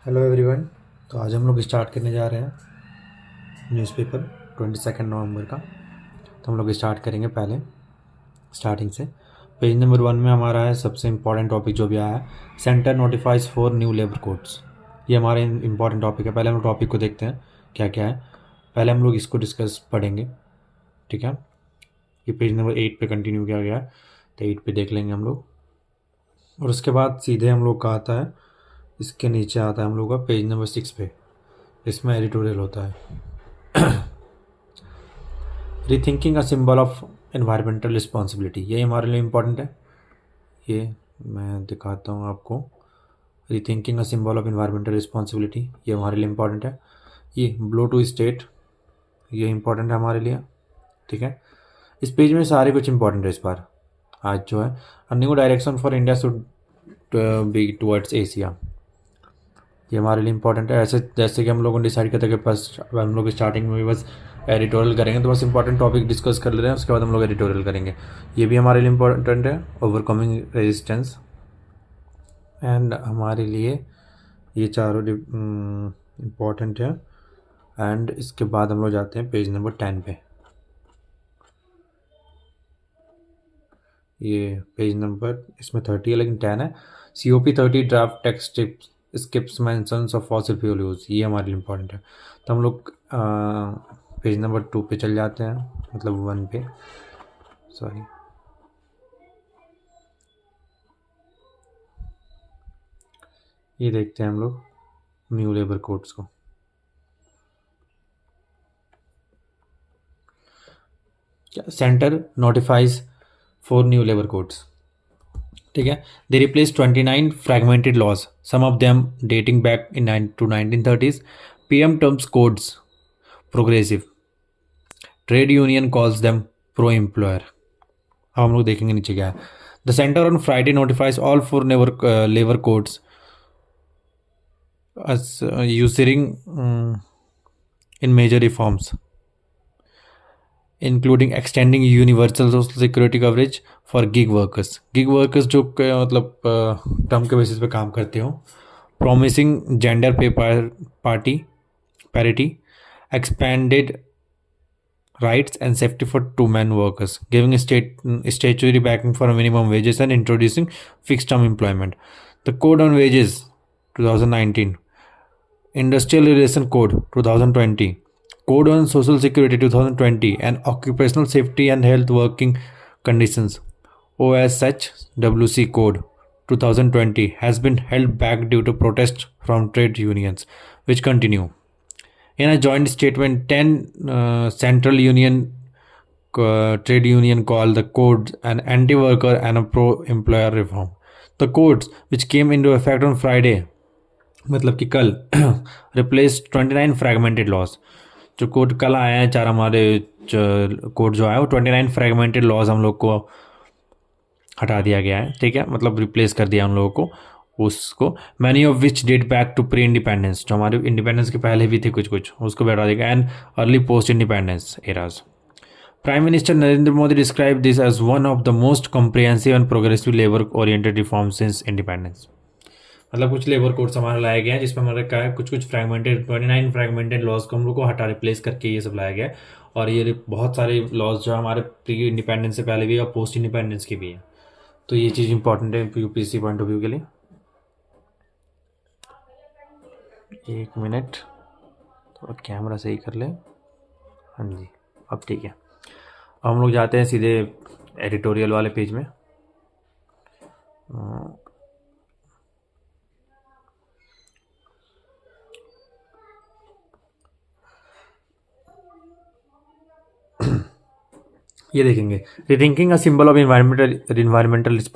Hello everyone. तो आज हम लोग स्टार्ट करने जा रहे हैं न्यूज़पेपर 22 नवंबर का। तो हम लोग स्टार्ट करेंगे पहले स्टार्टिंग से। पेज नंबर 1 में हमारा है सबसे इम्पॉर्टेंट टॉपिक जो भी आया है, centre notifies 4 new labour codes. ये हमारे इम्पॉर्टेंट टॉपिक है। पहले हम लोग टॉपिक को देखते हैं क्या क्या है। पहले हम लोग इसको डिस्कस पढ़ेंगे, ठीक है। ये पेज नंबर 8 पे कंटिन्यू किया गया है, तो 8 पे देख लेंगे हम लोग। और उसके बाद सीधे हम लोग का आता है, इसके नीचे आता है हम लोग का पेज नंबर 6 पे। इसमें एडिटोरियल होता है, rethinking a symbol of environmental responsibility. ये हमारे लिए इम्पोर्टेंट है। ये मैं दिखाता हूँ आपको। Rethinking a symbol of environmental responsibility ये हमारे लिए इम्पोर्टेंट है। ये ब्लो टू स्टेट ये इम्पोर्टेंट है हमारे लिए, ठीक है। इस पेज में सारे कुछ इम्पोर्टेंट है इस बार। आज जो है, a new direction for India should be towards Asia, ये हमारे लिए इंपॉर्टेंट है। ऐसे जैसे कि हम लोगों ने डिसाइड किया था कि बस हम लोग स्टार्टिंग में भी बस एडिटोरियल करेंगे, तो बस इंपॉर्टेंट टॉपिक डिस्कस कर ले रहे हैं, उसके बाद हम लोग एडिटोरियल करेंगे। ये भी हमारे लिए इंपॉर्टेंट है, ओवरकमिंग रेजिस्टेंस। एंड हमारे लिए ये चारों इम्पॉर्टेंट है। एंड इसके बाद हम लोग जाते हैं पेज नंबर 10 पे। ये पेज नंबर इसमें 30 है लेकिन 10 है। COP 30 draft text skips mentions of fossil fuel use, ये हमारे लिए इम्पोर्टेंट है। तो हम लोग पेज नंबर 2 पे चल जाते हैं, मतलब 1 पे, सॉरी। ये देखते हैं हम लोग न्यू लेबर कोड्स को। Centre notifies 4 new labour codes, ठीक है। They replace 29 fragmented laws, some of them dating back in to 1930s। PM terms codes progressive, trade union calls them pro employer. अब हम लोग देखेंगे नीचे क्या है। The centre on Friday notifies all 4 labour codes ushering in major reforms including extending universal social security coverage for gig workers. Gig workers जो मतलब term के बेसिस पे काम करते हो। प्रोमिसिंग जेंडर पे party parity, expanded rights and safety for two-man workers, giving statutory backing for minimum wages and introducing fixed-term employment. The Code on Wages 2019, Industrial Relation Code 2020, Code on Social Security 2020, and Occupational Safety and Health Working Conditions OSHWC Code 2020 has been held back due to protests from trade unions, which continue. In a joint statement, 10 central union trade union called the codes an anti-worker and a pro-employer reform. The codes, which came into effect on Friday, मतलब कि कल, replaced 29 fragmented laws. जो code कल आए हैं चार हमारे code जो आया वो 29 फ्रेगमेंटेड लॉज हम लोग को हटा दिया गया है, ठीक है। मतलब रिप्लेस कर दिया हम लोगों को उसको। Many of which date back to pre independence, जो हमारे इंडिपेंडेंस के पहले भी थे कुछ कुछ, उसको बैठा देगा। And early post independence eras. Prime minister Narendra Modi describe this as one of the most comprehensive and progressive labour oriented reform since independence. मतलब कुछ लेबर कोड्स हमारा लाया गया है जिसमें हमारे क्या है, कुछ कुछ फ्रेगमेंटेड 29 फ्रेगमेंटेड लॉज को हम लोग को हटा रिप्लेस करके ये सब लाया गया है। और ये बहुत सारे लॉज जो हमारे प्री इंडिपेंडेंस से पहले भी और पोस्ट इंडिपेंडेंस के भी है। तो ये चीज़ इंपॉर्टेंट है UPSC पॉइंट ऑफ व्यू के लिए। एक मिनट, थोड़ा कैमरा सही कर ले। हाँ जी, अब ठीक है। अब हम लोग जाते हैं सीधे एडिटोरियल वाले पेज में। ये देखेंगे, rethinking a symbol of environmental